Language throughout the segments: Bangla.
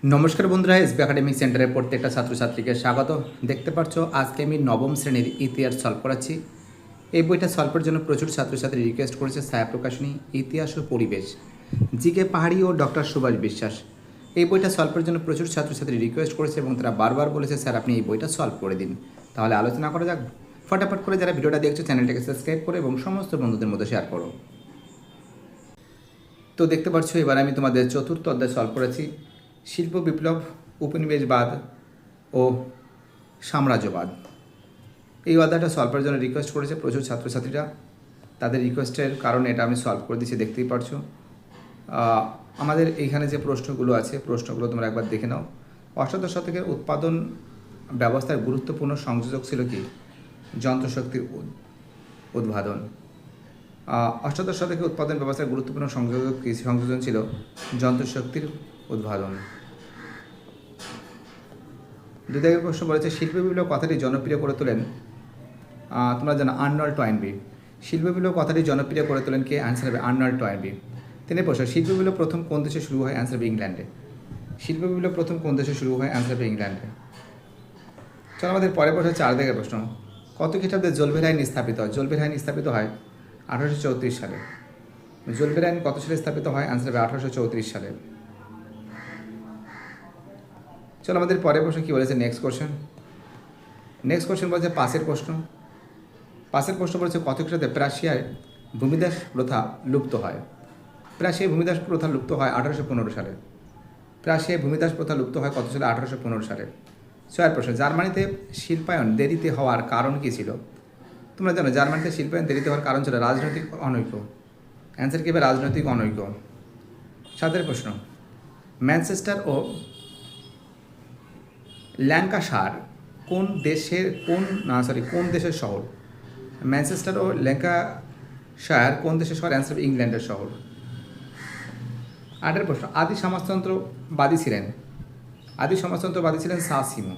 নমস্কার বন্ধুরা, এসবি একাডেমিক সেন্টারের প্রত্যেকটা ছাত্রছাত্রীকে স্বাগত। দেখতে পাচ্ছ আজকে আমি নবম শ্রেণীর ইতিহাস সলভ করাচ্ছি। এই বইটা সলভের জন্য প্রচুর ছাত্রছাত্রী রিকোয়েস্ট করেছে। ছায়া প্রকাশনী, ইতিহাস ও পরিবেশ, জিকে পাহাড়ি ও ডক্টর সুভাষ বিশ্বাস। এই বইটা সলভের জন্য প্রচুর ছাত্রছাত্রী রিকোয়েস্ট করেছে এবং তারা বারবার বলেছে স্যার আপনি এই বইটা সলভ করে দিন। তাহলে আলোচনা করা যাক। ফটাফট করে যারা ভিডিওটা দেখছো চ্যানেলটাকে সাবস্ক্রাইব করো এবং সমস্ত বন্ধুদের মধ্যে শেয়ার করো। তো দেখতে পাচ্ছ এবার আমি তোমাদের চতুর্থ অধ্যায় সলভ করেছি, শিল্প বিপ্লব, উপনিবেশবাদ ও সাম্রাজ্যবাদ। এই অধ্যায়টা সলভের জন্য রিকোয়েস্ট করেছে প্রচুর ছাত্রছাত্রীরা। তাদের রিকোয়েস্টের কারণে এটা আমি সলভ করে দিচ্ছি, দেখতেই পারছো। আমাদের এইখানে যে প্রশ্নগুলো আছে প্রশ্নগুলো তোমরা একবার দেখে নাও। অষ্টাদশ শতকের উৎপাদন ব্যবস্থার গুরুত্বপূর্ণ সংযোজক ছিল কি? যন্ত্রশক্তির উদ্ভাবন। অষ্টাদশ শতকে উৎপাদন ব্যবস্থার গুরুত্বপূর্ণ সংযোজন ছিল যন্ত্রশক্তির উদ্ভাবন। দুই দাগের প্রশ্ন বলেছে শিল্প বিপ্লব কথাটি জনপ্রিয় করে তোলেন, তোমরা জানো আর্নল্ড টয়েনবি। শিল্প বিপ্লব কথাটি জনপ্রিয় করে তোলেন কে? অ্যান্সার হবে আর্নল্ড টয়েনবি। তিনি প্রশ্ন শিল্প বিপ্লব প্রথম কোন দেশে শুরু হয়? অ্যান্সার হবে ইংল্যান্ডে। শিল্প বিপ্লব প্রথম কোন দেশে শুরু হয়? অ্যান্সার হবে ইংল্যান্ডে। চলো আমাদের পরের প্রশ্ন 4 দাগের প্রশ্ন। কত খ্রিস্টাব্দে জোলবের আইন স্থাপিত হয়? জোলবের আইন স্থাপিত হয় 1834 সালে। জোলবের আইন কত সালে স্থাপিত হয়? অ্যান্সার হবে 1834 সালে। চলো আমাদের পরের প্রশ্ন কী বলেছে? নেক্সট কোশ্চেন বলছে পাশের প্রশ্ন বলেছে কত খ্রিস্টাব্দে প্রাশিয়ায় ভূমিদাস প্রথা লুপ্ত হয়? প্রাশিয়ায় ভূমিদাস প্রথা লুপ্ত হয় 1815 সালে। প্রাশিয়ায় ভূমিদাস প্রথা লুপ্ত হয় কত সালে? 1815 সালে। 6 প্রশ্ন জার্মানিতে শিল্পায়ন দেরিতে হওয়ার কারণ কী ছিল? তোমরা জানো জার্মানিতে শিল্পায়ন দেরিতে হওয়ার কারণ ছিল রাজনৈতিক অনৈক্য। অ্যান্সার কী হবে? রাজনৈতিক অনৈক্য। 7 প্রশ্ন ম্যানচেস্টার ও ল্যাঙ্কাশায়ার কোন দেশের শহর? ম্যানচেস্টার ও ল্যাঙ্কাশায়ার কোন দেশের শহর? অ্যান্সার হবে ইংল্যান্ডের শহর। 8 প্রশ্ন আদি সমাজতন্ত্রবাদী ছিলেন সাসিমো।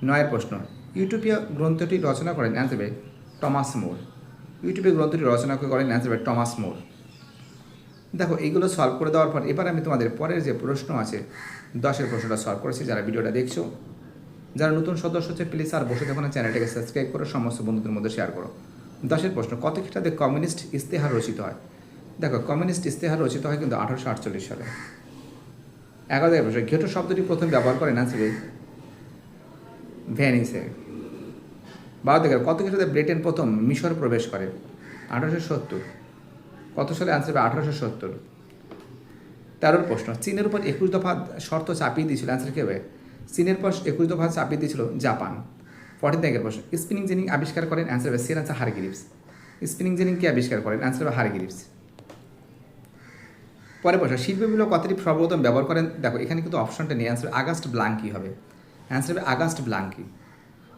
9 প্রশ্ন ইউটোপিয়া গ্রন্থটি রচনা করেন? অ্যান্সার হবে টমাস মোর। ইউটোপিয়া গ্রন্থটি রচনা করেন? অ্যান্সার হবে টমাস মোর। দেখো এইগুলো সলভ করে দেওয়ার পর এবার আমি তোমাদের পরের যে প্রশ্ন আছে 10 প্রশ্নটা সলভ করেছি। যারা ভিডিওটা দেখছো, যারা নতুন সদস্য হচ্ছে প্লিজ আর বসে দেখো না, চ্যানেলটাকে সাবস্ক্রাইব করো, সমস্ত বন্ধুদের মধ্যে শেয়ার করো। 10 প্রশ্ন কত খ্রিস্টাব্দে কমিউনিস্ট ইস্তেহার রচিত হয়? দেখো কমিউনিস্ট ইস্তেহার রচিত হয় কিন্তু 1848 সালে। 11 প্রশ্ন ঘেটো শব্দটি প্রথম ব্যবহার করেন? অ্যান্সার ভ্যানিসে। 12 কত খ্রিস্টাব্দে ব্রিটেন প্রথম মিশর প্রবেশ করে? 1870। কত সালে? অ্যান্সার 1870। 13 প্রশ্ন চীনের উপর 21 দফা শর্ত চাপিয়ে দিয়েছিল? অ্যান্সার কী হবে? চীনের পর 21 দফা চাপিয়ে দিয়েছিল জাপান। 14 প্রশ্ন স্পিনিং জেনি আবিষ্কার করেন? অ্যান্সার হবে সের আনসার হারগ্রিভস। স্পিনিং জেনি কে আবিষ্কার করেন? অ্যান্সার হবে হারগ্রিভস। পরের প্রশ্ন শিল্প বিপ্লব কথাটি সর্বপ্রথম ব্যবহার করেন? দেখো এখানে কিন্তু অপশনটা নেই, অ্যান্সার আগাস্ট ব্লাঙ্কি হবে। অ্যান্সার হবে আগাস্ট ব্লাঙ্কি।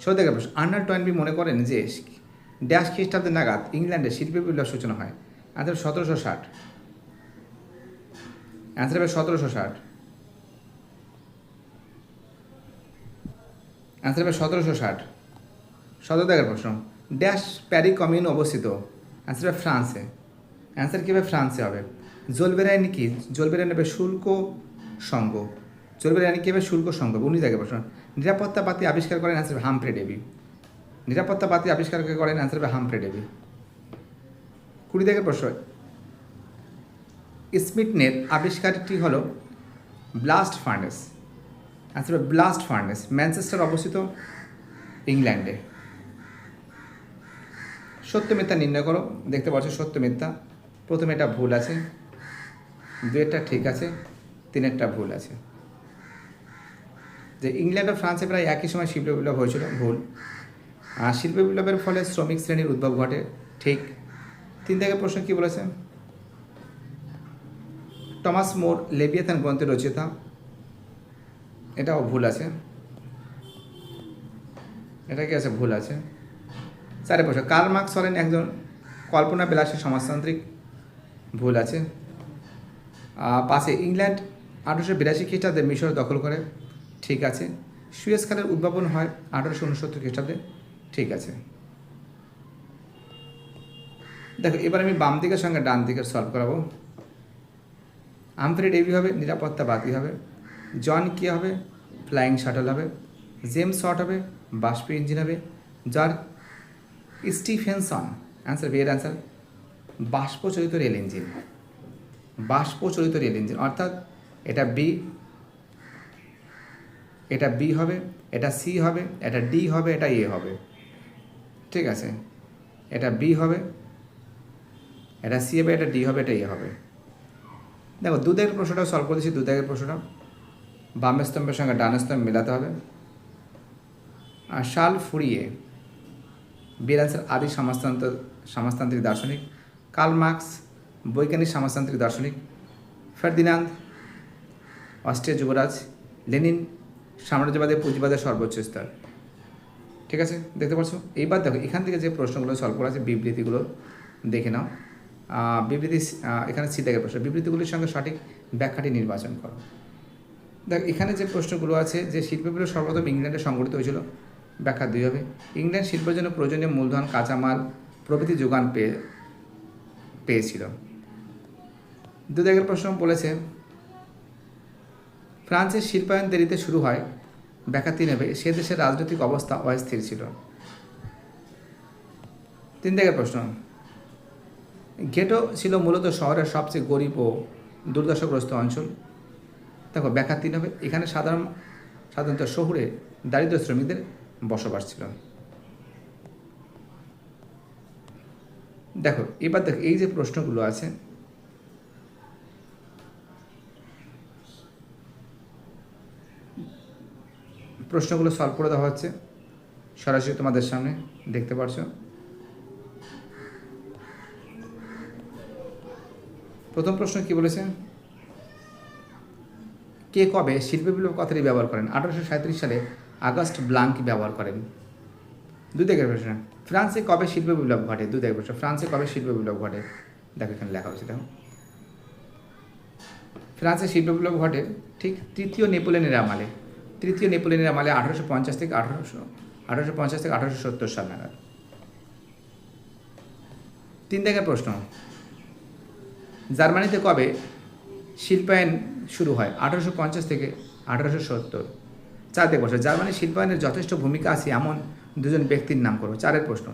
16 প্রশ্ন আর্নল্ড টয়েনবি মনে করেন যে ড্যাশ খ্রিস্টাব্দে নাগাদ ইংল্যান্ডে শিল্প বিপ্লব সূচনা হয়? অ্যান্সার 1760। অ্যান্সার হবে 1760। অ্যান্সার হবে 1760। 17 প্রশ্ন ড্যাশ প্যারি কমিউন অবস্থিত? অ্যান্সার হবে ফ্রান্সে। অ্যান্সার কী হবে? ফ্রান্সে হবে। জোলবের আইন কি? জোলবের আইন হবে শুল্ক সংঘ। জোলবের আইন কী হবে? শুল্ক সংঘ। 19 প্রশ্ন নিরাপত্তা বাতি আবিষ্কার করেন? অ্যান্সার হবে হামফ্রে ডেভি। নিরাপত্তা বাতি আবিষ্কার করেন? অ্যান্সার হবে হামফ্রে ডেভি। 20 প্রশ্ন স্মিথনের আবিষ্কারটি হলো ব্লাস্ট ফার্নেস। অ্যান্সার হবে ব্লাস্ট ফার্নেস। ম্যানচেস্টার অবস্থিত ইংল্যান্ডে। সত্য মিথ্যা নির্ণয় করো। দেখতে পাচ্ছ সত্য মিথ্যা। প্রথমে এটা ভুল আছে, 2টা ঠিক আছে, 3টা ভুল আছে। যে ইংল্যান্ড ও ফ্রান্সে প্রায় একই সময় শিল্প বিপ্লব হয়েছিল, ভুল। আর শিল্প বিপ্লবের ফলে শ্রমিক শ্রেণীর উদ্ভব ঘটে, ঠিক। 3 প্রশ্ন কী বলেছে? টমাস মোর লেভিয়াথান গ্রন্থের রচয়িতা, এটাও ভুল আছে। এটা কি আছে? ভুল আছে। 4 প্রশ্ন কার্ল মার্কস হলেন একজন কল্পনা বিলাসী সমাজতান্ত্রিক, ভুল আছে। 5 ইংল্যান্ড 1882 খ্রিস্টাব্দে মিশর দখল করে, ঠিক আছে। সুয়েজ খালের উদ্ভাবন হয় 1869 খ্রিস্টাব্দে, ঠিক আছে। দেখো এবার আমি বাম দিকের সঙ্গে ডান দিকের সলভ করাবো। হামফ্রে ডেভি হবে, নিরাপত্তা বাতি হবে। জন কী হবে? ফ্লাইং শাটল হবে। জেমস ওয়াট হবে? বাষ্পীয় ইঞ্জিন হবে। জর্জ স্টিফেনসন, অ্যান্সার বি এর অ্যান্সার বাষ্পচালিত রেল ইঞ্জিন। বাষ্পচালিত রেল ইঞ্জিন, অর্থাৎ এটা বি, এটা বি হবে, এটা সি হবে, এটা ডি হবে, এটা এ হবে। ঠিক আছে, এটা বি হবে, এটা সি হবে, এটা ডি হবে, এটা এ হবে। দেখো দুধের প্রশ্নটা সলভ করেছি। দুধের প্রশ্নটা বাম স্তম্ভের সঙ্গে ডান স্তম্ভ মেলাতে হবে। আর শাল ফুরিয়ে, বিয়ের অ্যান্সার আদি সমাজতান্ত্রিক দার্শনিক। কার্ল মার্কস বৈজ্ঞানিক সমাজতান্ত্রিক দার্শনিক। ফার্দিনান্দ অস্ট্রিয়া যুবরাজ। লেনিন সাম্রাজ্যবাদের পুঁজিবাদের সর্বোচ্চ স্তর। ঠিক আছে, দেখতে পাচ্ছ। এইবার দেখো এখান থেকে যে প্রশ্নগুলো সলভ করা আছে, বিবৃতিগুলো দেখে নাও। বিবৃতি এখানে সি থেকে প্রশ্ন, বিবৃতিগুলির সঙ্গে সঠিক ব্যাখ্যাটি নির্বাচন করো। দেখ এখানে যে প্রশ্নগুলো আছে, যে শিল্পগুলো সর্বপ্রথম ইংল্যান্ডে সংগঠিত হয়েছিল, ব্যাখ্যা 2 হবে। ইংল্যান্ড শিল্পের জন্য প্রয়োজনীয় মূলধন, কাঁচামাল প্রভৃতি যোগান পেয়েছিল। 2 দাগের প্রশ্ন বলেছে ফ্রান্সের শিল্পায়ন দেরিতে শুরু হয়, ব্যাখ্যা 3 হবে। সে দেশের রাজনৈতিক অবস্থা অস্থির ছিল। 3 দাগের প্রশ্ন, গেটো ছিল মূলত শহরের সবচেয়ে গরিব ও দুর্দশাগ্রস্ত অঞ্চল। দেখো ব্যাখ্যা 3 হবে। এখানে সাধারণত শহুরে দারিদ্র শ্রমিকদের বসবাস ছিল। দেখো এবার দেখো এই যে প্রশ্নগুলো আছে, প্রশ্নগুলো সলভ করে দেওয়া হচ্ছে সরাসরি তোমাদের সামনে, দেখতে পাচ্ছ। প্রথম প্রশ্ন কি বলেছে, কে কবে শিল্প বিপ্লব কথাটি ব্যবহার করেন? 1837 সালে আগস্ট ব্লাঙ্ক ব্যবহার করেন। 2 দাগের প্রশ্ন, ফ্রান্সে কবে শিল্প বিপ্লব ঘটে? 2 দাগের প্রশ্ন, ফ্রান্সে কবে শিল্প বিপ্লব ঘটে? দেখো এখানে লেখা হয়েছে, দেখো ফ্রান্সে শিল্প বিপ্লব ঘটে ঠিক তৃতীয় নেপোলিয়নের আমলে। 1850 থেকে 1870 সাল নাগাদ। 3 দাগের প্রশ্ন, জার্মানিতে কবে শিল্পায়ন শুরু হয়? 1850 থেকে 1870। 4 দাগের প্রশ্ন, জার্মানির শিল্পায়নের যথেষ্ট ভূমিকা আছে এমন 2 ব্যক্তির নাম করো। 4 প্রশ্ন,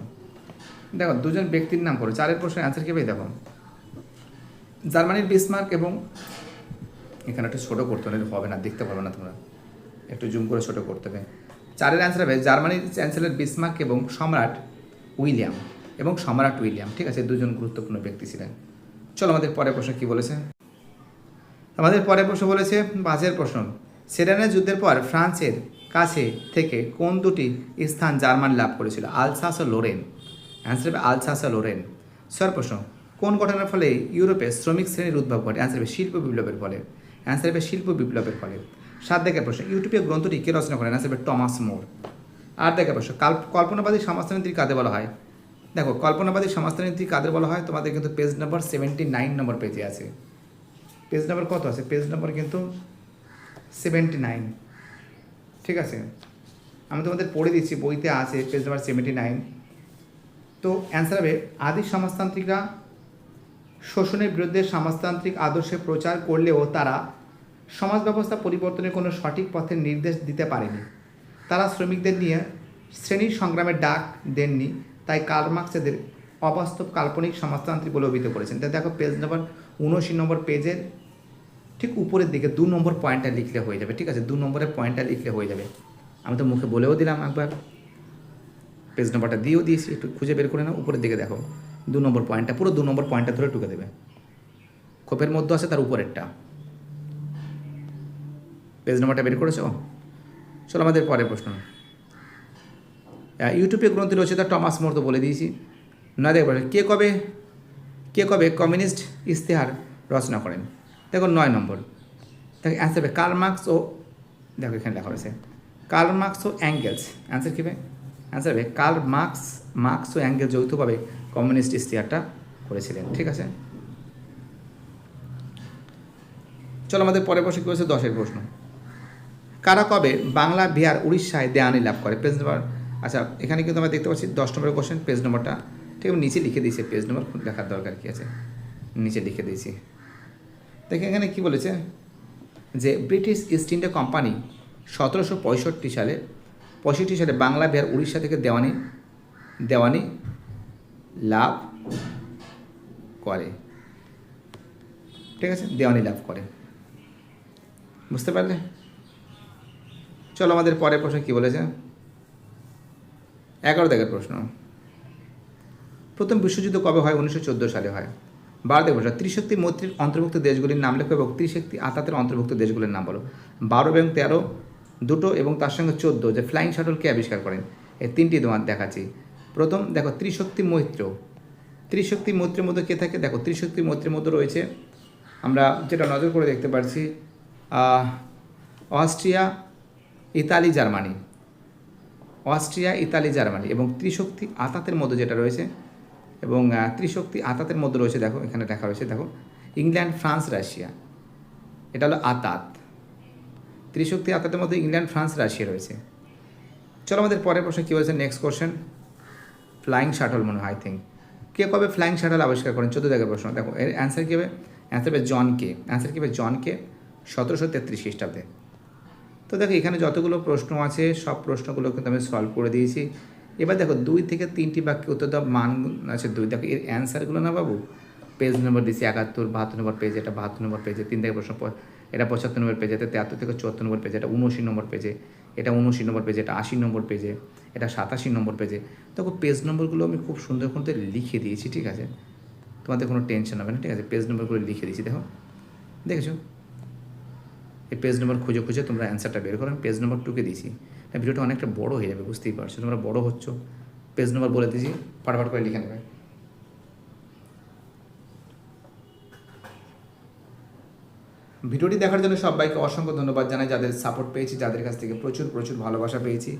দেখো 2 ব্যক্তির নাম করো। 4 প্রশ্নের অ্যান্সার কী হবে? দেখো জার্মানির বিসমার্ক এবং, এখানে একটু ছোটো করতে হবে না, দেখতে পারবে না তোমরা, একটু জুম করে ছোটো করতে হবে। 4 অ্যান্সার হবে জার্মানির চ্যান্সেলর বিসমার্ক এবং সম্রাট উইলিয়াম। ঠিক আছে, 2 গুরুত্বপূর্ণ ব্যক্তি ছিলেন। চলো আমাদের পরের প্রশ্ন কি বলেছে। আমাদের পরের প্রশ্ন বলেছে 5 প্রশ্ন, সেডানের যুদ্ধের পর ফ্রান্সের কাছে থেকে কোন 2টি স্থান জার্মান লাভ করেছিল? আলসাস ও লোরেন। অ্যান্সার হবে আলসাস ও লোরেন। 6 প্রশ্ন, কোন ঘটনার ফলে ইউরোপে শ্রমিক শ্রেণীর উদ্ভব ঘটে? অ্যান্সার হবে শিল্প বিপ্লবের ফলে। অ্যান্সার হবে শিল্প বিপ্লবের ফলে। 7 দাগের প্রশ্ন, ইউটোপিয়া গ্রন্থটি কে রচনা করেন? অ্যান্সার হবে টমাস মোর। 8 দাগের প্রশ্ন, কল্পনাবাদী সমাজতান্ত্রিক কাদের বলা হয়? দেখো কল্পনাবাদী সমাজতান্ত্রিক কাদের বলা হয়, তোমাদের কিন্তু পেজ নম্বর 79 নম্বর পেজে আছে। পেজ নম্বর কত আছে? পেজ নম্বর কিন্তু 79। ঠিক আছে, আমি তোমাদের পড়ে দিচ্ছি, বইতে আছে পেজ নম্বর 79। তো অ্যান্সার হবে আদি সমাজতান্ত্রিকরা শোষণের বিরুদ্ধে সমাজতান্ত্রিক আদর্শে প্রচার করলেও তারা সমাজ ব্যবস্থা পরিবর্তনের কোনো সঠিক পথের নির্দেশ দিতে পারেনি। তারা শ্রমিকদের নিয়ে শ্রেণীর সংগ্রামের ডাক দেননি, তাই কার্ল মার্কস এদের অবাস্তব কাল্পনিক সমাজতান্ত্রিক বলে অভিহিত করেছেন। তাই দেখো পেজ নম্বর 79 নম্বর পেজের ঠিক উপরের দিকে 2 নম্বর পয়েন্টটা লিখলে হয়ে যাবে। ঠিক আছে, 2 নম্বরের পয়েন্টটা লিখলে হয়ে যাবে। আমি তো মুখে বলেও দিলাম, একবার পেজ নম্বরটা দিয়েও দিয়েছি, একটু খুঁজে বের করে নাও। উপরের দিকে দেখো 2 নম্বর পয়েন্টটা, পুরো 2 নম্বর পয়েন্টটা ধরে টুকে দেবে। খোপের মধ্যে আছে তার উপরেরটা। পেজ নম্বরটা বের করেছো? চলো আমাদের পরের প্রশ্ন, ইউটিউবে গ্রন্থের রচয়িতা টমাস মোর তো বলে দিয়েছি। 9 দেখো কে কবে কমিউনিস্ট ইশতেহার রচনা করেন? দেখো 9 নম্বর, দেখো অ্যান্সার হবে কার্ল মার্কস ও, দেখো এখানে লেখা হয়েছে কার্ল মার্কস ও অ্যাঙ্গেলস। অ্যান্সার কী হবে? অ্যান্সার হবে কার্ল মার্কস ও অ্যাঙ্গেল যৌথভাবে কমিউনিস্ট ইশতেহারটা করেছিলেন। ঠিক আছে, চলো আমাদের পরের প্রশ্ন কী হচ্ছে 10 প্রশ্ন, কারা কবে বাংলা বিহার উড়িষ্যায় দেওয়ানি লাভ করে? পেজ নম্বর, আচ্ছা এখানে কিন্তু আমরা দেখতে পাচ্ছি 10 নম্বরের কোশ্চেন, পেজ নম্বরটা ঠিক আমি নিচে লিখে দিয়েছি। পেজ নম্বর লেখার দরকার কী আছে, নিচে লিখে দিয়েছি। দেখে এখানে কী বলেছে, যে ব্রিটিশ ইস্ট ইন্ডিয়া কোম্পানি 1765 সালে বাংলা, বিহার, উড়িষ্যা থেকে দেওয়ানি লাভ করে। ঠিক আছে, দেওয়ানি লাভ করে। বুঝতে পারলে? চলো আমাদের পরের প্রশ্ন কী বলেছে। 11 দাগের প্রশ্ন, প্রথম বিশ্বযুদ্ধ কবে হয়? 1914 সালে হয়। 12 দাগের প্রশ্ন, ত্রিশক্তি মৈত্রীর অন্তর্ভুক্ত দেশগুলির নাম লেখো এবং ত্রিশক্তি আতাতের অন্তর্ভুক্ত দেশগুলির নাম বলো। 12 এবং 13 দুটো এবং তার সঙ্গে 14 যে ফ্লাইং শাটল কে আবিষ্কার করেন, এই তিনটি তোমার দেখাচ্ছি। প্রথম দেখো ত্রিশক্তি মৈত্র। ত্রিশক্তি মৈত্রের মধ্যে কে থাকে? দেখো ত্রিশক্তি মৈত্রের মধ্যে রয়েছে, আমরা যেটা নজর করে দেখতে পাচ্ছি, Austria, Italy, Germany. Austria, Italy, Germany এবং ত্রিশক্তি আতাতের মধ্যে যেটা রয়েছে, এবং ত্রিশক্তি আতাতের মধ্যে রয়েছে, দেখো এখানে লেখা রয়েছে, দেখো ইংল্যান্ড, ফ্রান্স, রাশিয়া। এটা হলো আতাত। ত্রিশক্তি আতাতের মধ্যে ইংল্যান্ড, ফ্রান্স, রাশিয়া রয়েছে। চলো আমাদের পরের প্রশ্ন কী বলছে, নেক্সট কোশ্চেন, ফ্লাইং শাটল মনে হয়, আই থিঙ্ক। কে কবে ফ্লাইং শাটল আবিষ্কার করেন? 14 দাগের প্রশ্ন। দেখো এর অ্যান্সার কী হবে? অ্যান্সার হবে জন কে। অ্যান্সার কী হবে? জন কে, 1733 খ্রিস্টাব্দে। তো দেখো এখানে যতগুলো প্রশ্ন আছে সব প্রশ্নগুলো কিন্তু আমি সলভ করে দিয়েছি। এবার দেখো 2 থেকে 3টি বাক্যে উত্তর দেওয়া মান আছে 2। দেখো এর অ্যান্সারগুলো না বাবু, পেজ নম্বর দিয়েছি 71, 72 নম্বর পেজ, এটা 72 নম্বর পেজে। 3 থেকে প্রশ্ন, এটা 75 নম্বর পেজে, এটা 73 থেকে 74 নম্বর পেজে, এটা 79 নম্বর পেজে, এটা 79 নম্বর পেজে, এটা 80 নম্বর পেজে, এটা 87 নম্বর পেজে। দেখো পেজ নম্বরগুলো আমি খুব সুন্দর করে লিখে দিয়েছি, ঠিক আছে, তোমাদের কোনো টেনশন হবে না, ঠিক আছে। পেজ নম্বরগুলো লিখে দিয়েছি, দেখো দেখেছো, এই পেজ নম্বর খুঁজে খুঁজে তোমরা অ্যান্সারটা বের করো। আমি পেজ নম্বর 2কে দিয়েছি। ভিডিওটা অনেকটা বড় হয়ে যাবে, বুঝতেই পারছো, তোমরা বড় হচ্ছ। পেজ নম্বর বলে দিয়েছি, ফাটাফাট করে লিখে নেবে। ভিডিওটি দেখার জন্য সবাইকে অসংখ্য ধন্যবাদ জানাই, যাদের সাপোর্ট পেয়েছি, যাদের কাছ থেকে প্রচুর প্রচুর ভালোবাসা পেয়েছি।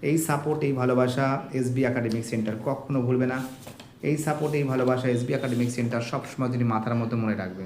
এই সাপোর্ট, এই ভালোবাসা এসবি একাডেমিক সেন্টার কখনো ভুলবে না। এই সাপোর্ট, এই ভালোবাসা এসবি একাডেমিক সেন্টার সবসময় তিনি মাথার মধ্যে মনে রাখবে।